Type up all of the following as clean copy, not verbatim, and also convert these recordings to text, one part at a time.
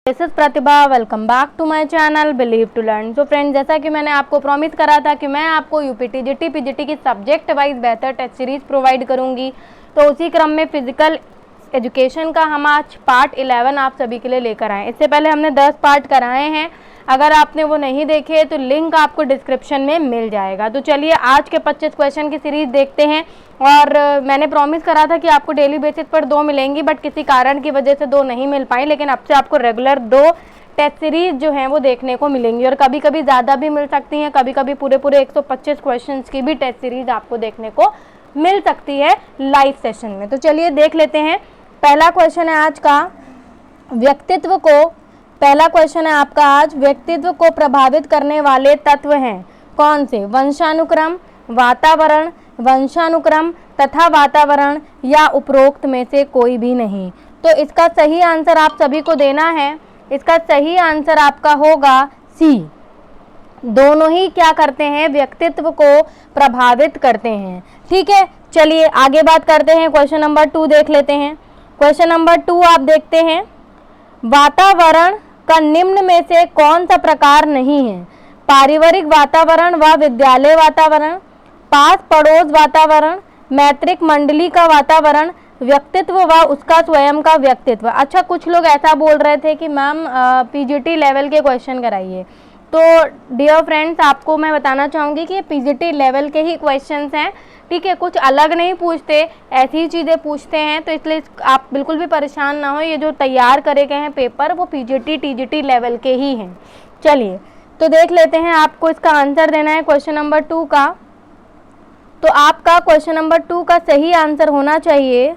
This is Pratibha, welcome back to my channel believe to learn. So friend, जैसा कि मैंने आपको प्रॉमिस करा था कि मैं आपको यूपी टीजीटी पीजीटी की सब्जेक्ट वाइज बेहतर टेस्ट सीरीज प्रोवाइड करूंगी, तो उसी क्रम में फिजिकल एजुकेशन का हम आज पार्ट 11 आप सभी के लिए लेकर आए। इससे पहले हमने 10 पार्ट कराए हैं, अगर आपने वो नहीं देखे तो लिंक आपको डिस्क्रिप्शन में मिल जाएगा। तो चलिए आज के 25 क्वेश्चन की सीरीज देखते हैं। और मैंने प्रॉमिस करा था कि आपको डेली बेसिस पर 2 मिलेंगी, बट किसी कारण की वजह से 2 नहीं मिल पाई, लेकिन अब से आपको रेगुलर 2 टेस्ट सीरीज जो हैं वो देखने को मिलेंगी और कभी कभी ज़्यादा भी मिल सकती हैं, कभी कभी पूरे 125 क्वेश्चन की भी टेस्ट सीरीज आपको देखने को मिल सकती है लाइव सेशन में। तो चलिए देख लेते हैं। पहला क्वेश्चन है आज का, व्यक्तित्व को पहला क्वेश्चन है आपका आज, व्यक्तित्व को प्रभावित करने वाले तत्व हैं कौन से? वंशानुक्रम, वातावरण, वंशानुक्रम तथा वातावरण या उपरोक्त में से कोई भी नहीं। तो इसका सही आंसर आप सभी को देना है। इसका सही आंसर आपका होगा सी। दोनों ही क्या करते हैं? व्यक्तित्व को प्रभावित करते हैं। ठीक है, चलिए आगे बात करते हैं। क्वेश्चन नंबर 2 देख लेते हैं। क्वेश्चन नंबर 2 आप देखते हैं, वातावरण का निम्न में से कौन सा प्रकार नहीं है? पारिवारिक वातावरण व विद्यालय वातावरण, पास पड़ोस वातावरण, मैत्रिक मंडली का वातावरण, व्यक्तित्व व उसका स्वयं का व्यक्तित्व। अच्छा, कुछ लोग ऐसा बोल रहे थे कि मैम पीजीटी लेवल के क्वेश्चन कराइए। तो डियर फ्रेंड्स, आपको मैं बताना चाहूँगी कि ये पीजीटी लेवल के ही क्वेश्चंस हैं। ठीक है, कुछ अलग नहीं पूछते, ऐसी ही चीज़ें पूछते हैं, तो इसलिए आप बिल्कुल भी परेशान ना हो। ये जो तैयार करे गए हैं पेपर वो पीजीटी टीजीटी लेवल के ही हैं। चलिए तो देख लेते हैं, आपको इसका आंसर देना है क्वेश्चन नंबर 2 का। तो आपका क्वेश्चन नंबर 2 का सही आंसर होना चाहिए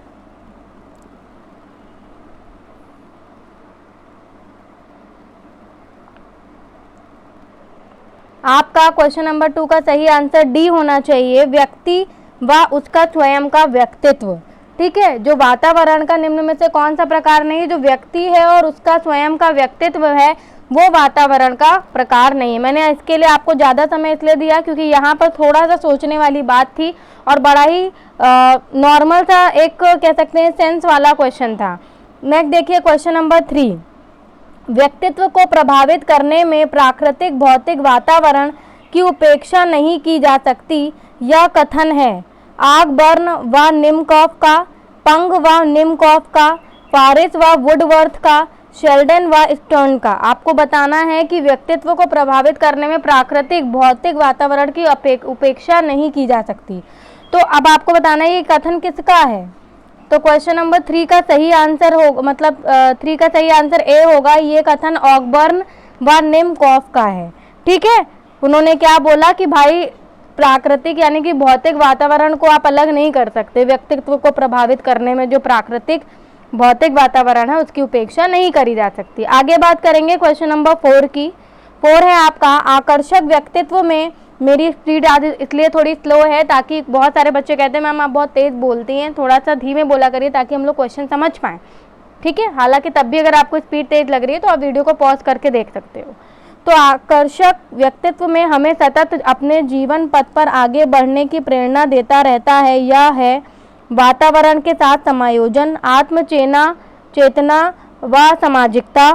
आपका क्वेश्चन नंबर 2 का सही आंसर डी होना चाहिए, व्यक्ति व उसका स्वयं का व्यक्तित्व। ठीक है, जो वातावरण का निम्न में से कौन सा प्रकार नहीं है, जो व्यक्ति है और उसका स्वयं का व्यक्तित्व है वो वातावरण का प्रकार नहीं है। मैंने इसके लिए आपको ज़्यादा समय इसलिए दिया क्योंकि यहाँ पर थोड़ा सा सोचने वाली बात थी और बड़ा ही नॉर्मल सा एक कह सकते हैं सेंस वाला क्वेश्चन था। नेक्स्ट देखिए क्वेश्चन नंबर 3, व्यक्तित्व को प्रभावित करने में प्राकृतिक भौतिक वातावरण की उपेक्षा नहीं की जा सकती, यह कथन है आगबर्न व निमकॉफ का, पंग व निमकॉफ का, फारिस व वुडवर्थ का, शेल्डन व स्टर्न का। आपको बताना है कि व्यक्तित्व को प्रभावित करने में प्राकृतिक भौतिक वातावरण की उपेक्षा नहीं की जा सकती। तो अब आपको बताना है ये कथन किसका है। तो क्वेश्चन नंबर 3 का सही आंसर हो, मतलब 3 का सही आंसर ए होगा। ये कथन ऑगबर्न व निमकॉफ का है। ठीक है, उन्होंने क्या बोला कि भाई प्राकृतिक यानी कि भौतिक वातावरण को आप अलग नहीं कर सकते, व्यक्तित्व को प्रभावित करने में जो प्राकृतिक भौतिक वातावरण है उसकी उपेक्षा नहीं करी जा सकती। आगे बात करेंगे क्वेश्चन नंबर 4 की। 4 है आपका, आकर्षक व्यक्तित्व में, मेरी स्पीड आज इसलिए थोड़ी स्लो है ताकि बहुत सारे बच्चे कहते हैं मैम आप बहुत तेज़ बोलती हैं, थोड़ा सा धीमे बोला करिए ताकि हम लोग क्वेश्चन समझ पाएँ। ठीक है, हालांकि तब भी अगर आपको स्पीड तेज लग रही है तो आप वीडियो को पॉज करके देख सकते हो। तो आकर्षक व्यक्तित्व में हमें सतत अपने जीवन पथ पर आगे बढ़ने की प्रेरणा देता रहता है। यह है वातावरण के साथ समायोजन, चेतना व सामाजिकता,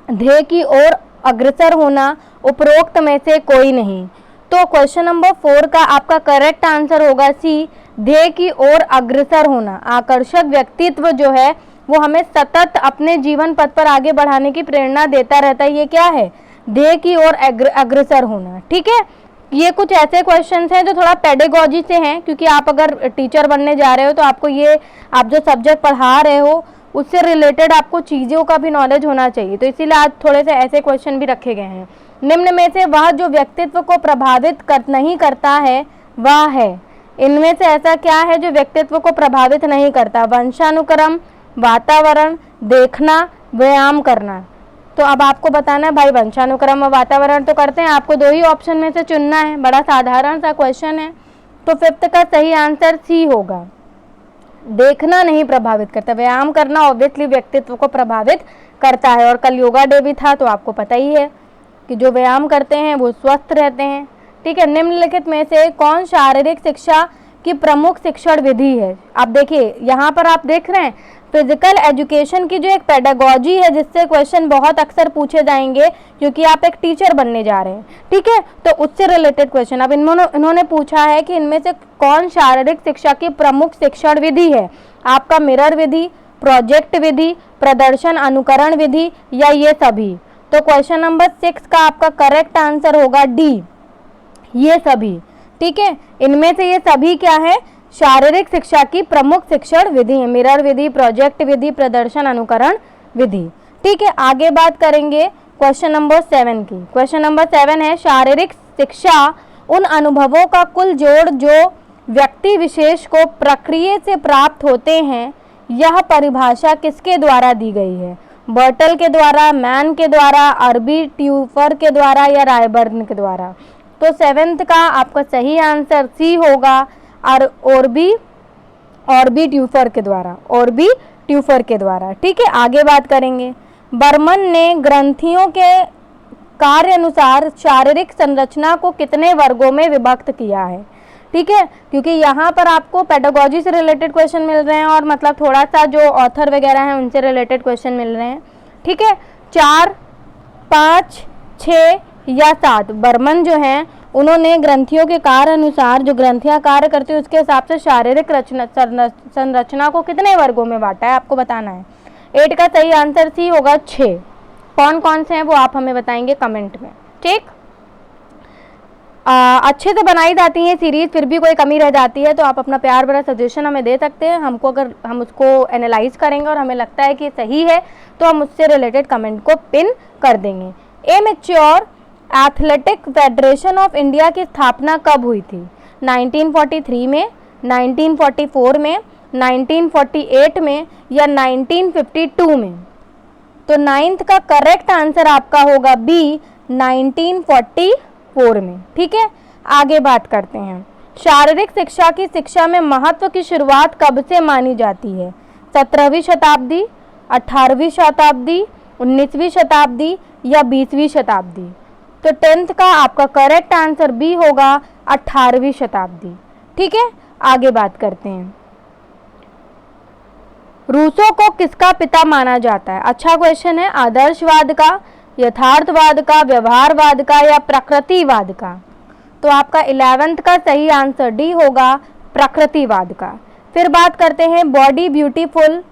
ध्येय की ओर अग्रसर होना, उपरोक्त में से कोई नहीं। तो क्वेश्चन नंबर 4 का आपका करेक्ट आंसर होगा सी, ध्येय की ओर अग्रसर होना। आकर्षक व्यक्तित्व जो है वो हमें सतत अपने जीवन पथ पर आगे बढ़ाने की प्रेरणा देता रहता है। ये क्या है? ध्येय की ओर अग्रसर होना। ठीक है, ये कुछ ऐसे क्वेश्चंस हैं जो थोड़ा पेडागॉजी से हैं, क्योंकि आप अगर टीचर बनने जा रहे हो तो आपको ये आप जो सब्जेक्ट पढ़ा रहे हो उससे रिलेटेड आपको चीज़ों का भी नॉलेज होना चाहिए, तो इसीलिए आज थोड़े से ऐसे क्वेश्चन भी रखे गए हैं। निम्न में से वह जो व्यक्तित्व को प्रभावित नहीं करता है वह है, इनमें से ऐसा क्या है जो व्यक्तित्व को प्रभावित नहीं करता? वंशानुक्रम, वातावरण, देखना, व्यायाम करना। तो अब आपको बताना है भाई वंशानुक्रम और वातावरण तो करते हैं, आपको 2 ही ऑप्शन में से चुनना है। बड़ा साधारण सा क्वेश्चन है। तो 5th का सही आंसर सी होगा, देखना नहीं प्रभावित करता। व्यायाम करना ऑब्वियसली व्यक्तित्व को प्रभावित करता है, और कल योगा डे भी था तो आपको पता ही है कि जो व्यायाम करते हैं वो स्वस्थ रहते हैं। ठीक है, निम्नलिखित में से कौन शारीरिक शिक्षा की प्रमुख शिक्षण विधि है? आप देखिए यहाँ पर आप देख रहे हैं फिजिकल एजुकेशन की जो एक पेडागोजी है जिससे क्वेश्चन बहुत अक्सर पूछे जाएंगे क्योंकि आप एक टीचर बनने जा रहे हैं, ठीक है, तो उससे रिलेटेड क्वेश्चन। अब इन्होंने पूछा है कि इनमें से कौन शारीरिक शिक्षा की प्रमुख शिक्षण विधि है, आपका मिरर विधि, प्रोजेक्ट विधि, प्रदर्शन अनुकरण विधि या ये सभी। तो क्वेश्चन नंबर 6 का आपका करेक्ट आंसर होगा डी, ये सभी, ठीक है। इनमें से ये सभी क्या है, शारीरिक शिक्षा की प्रमुख शिक्षण विधि है, मिरर विधि, प्रोजेक्ट विधि, प्रदर्शन अनुकरण विधि, ठीक है। आगे बात करेंगे क्वेश्चन नंबर 7 की। क्वेश्चन नंबर 7 है शारीरिक शिक्षा उन अनुभवों का कुल जोड़ जो व्यक्ति विशेष को प्रक्रिया से प्राप्त होते हैं, यह परिभाषा किसके द्वारा दी गई है? बर्टल के द्वारा, मैन के द्वारा, अरबी ट्यूफर के द्वारा या रायबर्न के द्वारा। तो 7th का आपका सही आंसर सी होगा, ऑरबी ट्यूफर के द्वारा, ऑरबी ट्यूफर के द्वारा, ठीक है। आगे बात करेंगे, बर्मन ने ग्रंथियों के कार्य अनुसार शारीरिक संरचना को कितने वर्गों में विभक्त किया है, ठीक है, क्योंकि यहाँ पर आपको पेडागोजी से रिलेटेड क्वेश्चन मिल रहे हैं और मतलब थोड़ा सा जो ऑथर वगैरह हैं उनसे रिलेटेड क्वेश्चन मिल रहे हैं, ठीक है। 4, 5, 6 या 7 बर्मन जो हैं उन्होंने ग्रंथियों के कार्य अनुसार जो ग्रंथियां कार्य करती है उसके हिसाब से शारीरिक संरचना को कितने वर्गों में बांटा है, आपको बताना है। 8 का सही आंसर सी होगा 6। कौन कौन से हैं वो आप हमें बताएंगे कमेंट में, ठीक। अच्छे से बनाई जाती है सीरीज, फिर भी कोई कमी रह जाती है तो आप अपना प्यार भरा सजेशन हमें दे सकते हैं। हमको अगर हम उसको एनालाइज करेंगे और हमें लगता है कि सही है तो हम उससे रिलेटेड कमेंट को पिन कर देंगे। Amateur athletic federation of India की स्थापना कब हुई थी? 1943 में, 1944 में, 1948 में या 1952 में? तो 9th का करेक्ट आंसर आपका होगा बी, 1944 में, ठीक है। आगे बात करते हैं, शारीरिक शिक्षा की शिक्षा में महत्व की शुरुआत कब से मानी जाती है? 17वीं शताब्दी, 18वीं शताब्दी, 19वीं शताब्दी या 20वीं शताब्दी? तो 10th का आपका करेक्ट आंसर बी होगा, 18वीं शताब्दी, ठीक है। आगे बात करते हैं, रूसो को किसका पिता माना जाता है? अच्छा क्वेश्चन है। आदर्शवाद का, यथार्थवाद का, व्यवहारवाद का या प्रकृतिवाद का? तो आपका 11th का सही आंसर डी होगा, प्रकृतिवाद का। फिर बात करते हैं, बॉडी ब्यूटीफुल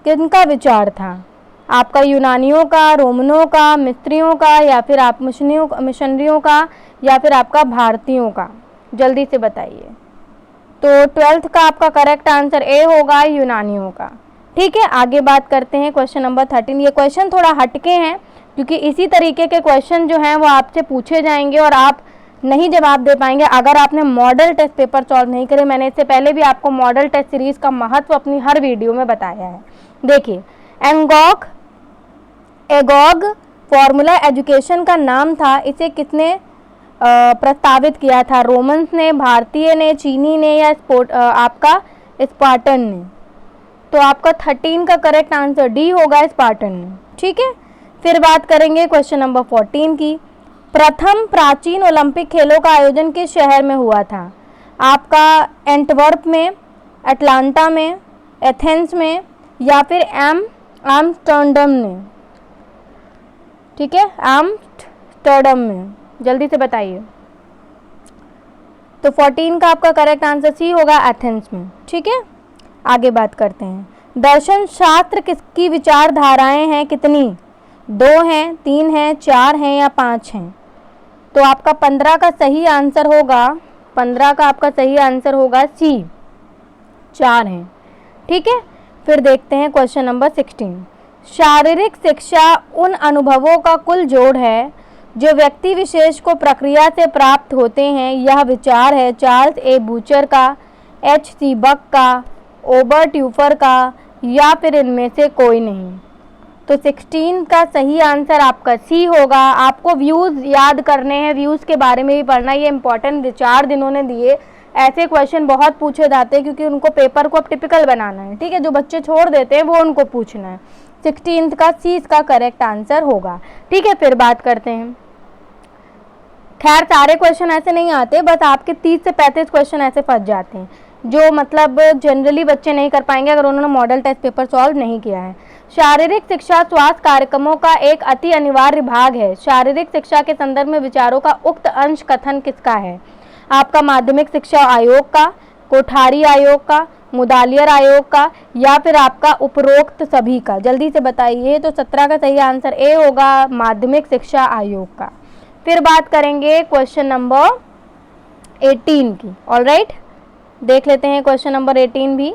किनका विचार था? आपका यूनानियों का, रोमनों का, मिस्रियों का या फिर आप मिशनरियों का या फिर आपका भारतीयों का? जल्दी से बताइए। तो 12th का आपका करेक्ट आंसर ए होगा, यूनानियों का, ठीक है। आगे बात करते हैं क्वेश्चन नंबर 13। ये क्वेश्चन थोड़ा हटके हैं क्योंकि इसी तरीके के क्वेश्चन जो हैं वो आपसे पूछे जाएंगे और आप नहीं जवाब दे पाएंगे अगर आपने मॉडल टेस्ट पेपर सॉल्व नहीं करे। मैंने इससे पहले भी आपको मॉडल टेस्ट सीरीज का महत्व अपनी हर वीडियो में बताया है। देखिए, एगॉग फॉर्मूला एजुकेशन का नाम था, इसे किसने प्रस्तावित किया था? रोमन्स ने, भारतीय ने, चीनी ने या आपका स्पार्टन ने? तो आपका 13 का करेक्ट आंसर डी होगा, स्पार्टन ने, ठीक है। फिर बात करेंगे क्वेश्चन नंबर 14 की, प्रथम प्राचीन ओलंपिक खेलों का आयोजन किस शहर में हुआ था? आपका एंटवर्प में, अटलांटा में, एथेंस में या फिर एम्स्टर्डम में? ठीक है, एम्स्टर्डम में, जल्दी से बताइए। तो 14 का आपका करेक्ट आंसर सी होगा, एथेंस में, ठीक है। आगे बात करते हैं, दर्शन शास्त्र किसकी विचारधाराएं हैं कितनी? 2 हैं, 3 हैं, 4 हैं या 5 हैं? तो आपका 15 का सही आंसर होगा, 15 का आपका सही आंसर होगा सी, 4 हैं, ठीक है। फिर देखते हैं क्वेश्चन नंबर 16। शारीरिक शिक्षा उन अनुभवों का कुल जोड़ है जो व्यक्ति विशेष को प्रक्रिया से प्राप्त होते हैं। यह विचार है चार्ल्स ए बूचर का, H.C. बक का, ओबर ट्यूफर का या फिर इनमें से कोई नहीं? तो 16 का सही आंसर आपका सी होगा। आपको व्यूज़ याद करने हैं, व्यूज़ के बारे में भी पढ़ना, ये इंपॉर्टेंट विचार जिन्होंने दिए। ऐसे क्वेश्चन बहुत पूछे जाते हैं क्योंकि उनको पेपर को अब टिपिकल बनाना है, ठीक है। जो बच्चे छोड़ देते हैं वो उनको पूछना है। 16 का सी इसका करेक्ट आंसर होगा, ठीक है। फिर बात करते हैं, खैर सारे क्वेश्चन ऐसे नहीं आते, बस आपके 30 से 35 क्वेश्चन ऐसे फंस जाते हैं। जो मतलब जनरली बच्चे नहीं कर पाएंगे अगर उन्होंने मॉडल टेस्ट पेपर सॉल्व नहीं किया है। शारीरिक शिक्षा स्वास्थ्य कार्यक्रमों का एक अति अनिवार्य भाग है। शारीरिक शिक्षा के संदर्भ में विचारों का उक्त अंश कथन किसका है? आपका माध्यमिक शिक्षा आयोग का, कोठारी आयोग का, मुदालियर आयोग का, या फिर आपका उपरोक्त सभी का? जल्दी से बताइए। तो 17 का सही आंसर ए होगा, माध्यमिक शिक्षा आयोग का। फिर बात करेंगे क्वेश्चन नंबर 18 की। ऑलराइट, देख लेते हैं क्वेश्चन नंबर 18 भी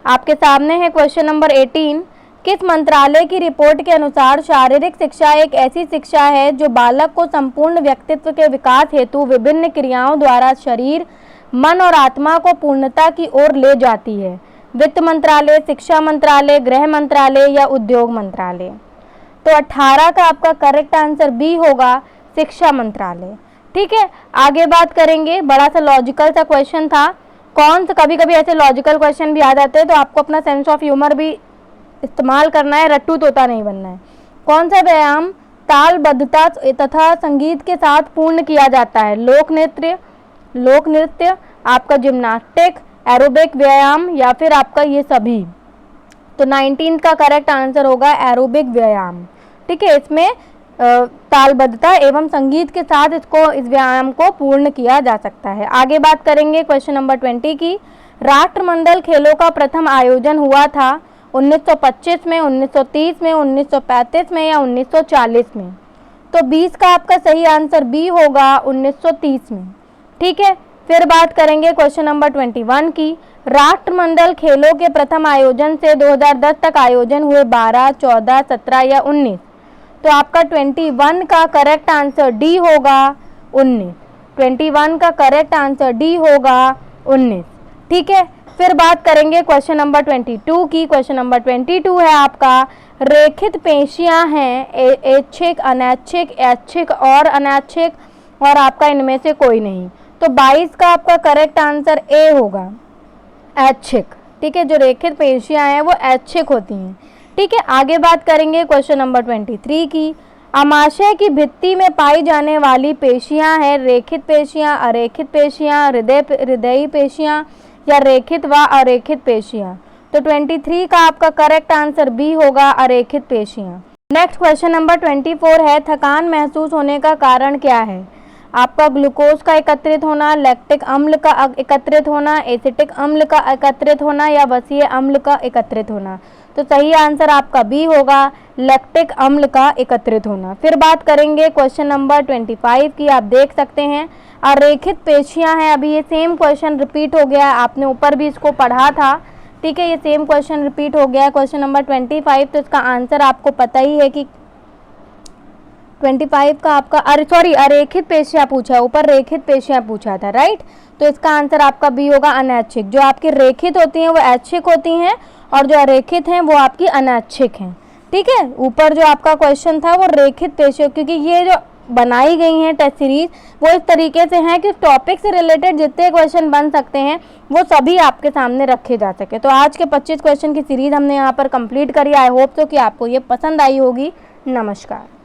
आपके सामने है। क्वेश्चन नंबर 18, किस मंत्रालय की रिपोर्ट के अनुसार शारीरिक शिक्षा एक ऐसी शिक्षा है जो बालक को संपूर्ण व्यक्तित्व के विकास हेतु विभिन्न क्रियाओं द्वारा शरीर, मन और आत्मा को पूर्णता की ओर ले जाती है? वित्त मंत्रालय, शिक्षा मंत्रालय, गृह मंत्रालय या उद्योग मंत्रालय? तो 18 का आपका करेक्ट आंसर बी होगा, शिक्षा मंत्रालय। ठीक है, आगे बात करेंगे। बड़ा सा लॉजिकल सा क्वेश्चन था। कौन सा, कभी कभी ऐसे लॉजिकल क्वेश्चन भी आ जाते हैं तो आपको अपना सेंस ऑफ ह्यूमर भी इस्तेमाल करना है, रट्टू तोता नहीं बनना है। कौन सा व्यायाम तालबद्धता तथा संगीत के साथ पूर्ण किया जाता है? लोक नृत्य, आपका जिम्नास्टिक, एरोबिक व्यायाम या फिर आपका ये सभी? तो 19 का करेक्ट आंसर होगा एरोबिक व्यायाम। ठीक है, इसमें तालबद्धता एवं संगीत के साथ इस व्यायाम को पूर्ण किया जा सकता है। आगे बात करेंगे क्वेश्चन नंबर 20 की। राष्ट्रमंडल खेलों का प्रथम आयोजन हुआ था 1925 में, 1930 में, 1935 में या 1940 में? तो 20 का आपका सही आंसर बी होगा, 1930 में। ठीक है, फिर बात करेंगे क्वेश्चन नंबर 21 की। राष्ट्रमंडल खेलों के प्रथम आयोजन से 2010 तक आयोजन हुए 12, 14, 17 या 19? तो आपका 21 का करेक्ट आंसर डी होगा, 19। 21 का करेक्ट आंसर डी होगा, 19। ठीक है, फिर बात करेंगे क्वेश्चन नंबर 22 की। क्वेश्चन नंबर 22 है आपका, रेखित पेशियां हैं ऐच्छिक, अनैच्छिक, ऐच्छिक और अनैच्छिक, और आपका इनमें से कोई नहीं। तो 22 का आपका करेक्ट आंसर ए होगा, ऐच्छिक। ठीक है, जो रेखित पेशियां हैं वो ऐच्छिक होती हैं। ठीक है, आगे बात करेंगे क्वेश्चन नंबर 23 की। आमाशय की भित्ति में पाई जाने वाली पेशियां हैं रेखित पेशियां, अरेखित पेशियां, हृदयी पेशियां या रेखित व अरेखित पेशियां? तो 23 का आपका करेक्ट आंसर बी होगा, अरेखित पेशियां। नेक्स्ट क्वेश्चन नंबर 24 है, थकान महसूस होने का कारण क्या है? आपका ग्लूकोज का एकत्रित होना, लैक्टिक अम्ल का एकत्रित होना, एसिटिक अम्ल का एकत्रित होना या वसीय अम्ल का एकत्रित होना? तो सही आंसर आपका बी होगा, लैक्टिक अम्ल का एकत्रित होना। फिर बात करेंगे क्वेश्चन नंबर 25 की। आप देख सकते हैं अरेखित पेशियां हैं। अभी ये सेम क्वेश्चन रिपीट हो गया है, आपने ऊपर भी इसको पढ़ा था। ठीक है, ये सेम क्वेश्चन रिपीट हो गया है, क्वेश्चन नंबर 25। तो इसका आंसर आपको पता ही है कि 25 का आपका अरेखित पेशियां पूछा है, ऊपर रेखित पेशियां पूछा था, राइट? तो इसका आंसर आपका बी होगा, अनैच्छिक। जो आपकी रेखित होती हैं वो ऐच्छिक होती हैं और जो अरेखित हैं वो आपकी अनैच्छिक हैं। ठीक है, ऊपर जो आपका क्वेश्चन था वो रेखित पेशियों, क्योंकि ये जो बनाई गई हैं टेस्ट सीरीज वो इस तरीके से हैं कि टॉपिक से रिलेटेड जितने क्वेश्चन बन सकते हैं वो सभी आपके सामने रखे जा सके। तो आज के 25 क्वेश्चन की सीरीज हमने यहाँ पर कंप्लीट करी। आई होप सो कि आपको ये पसंद आई होगी। नमस्कार।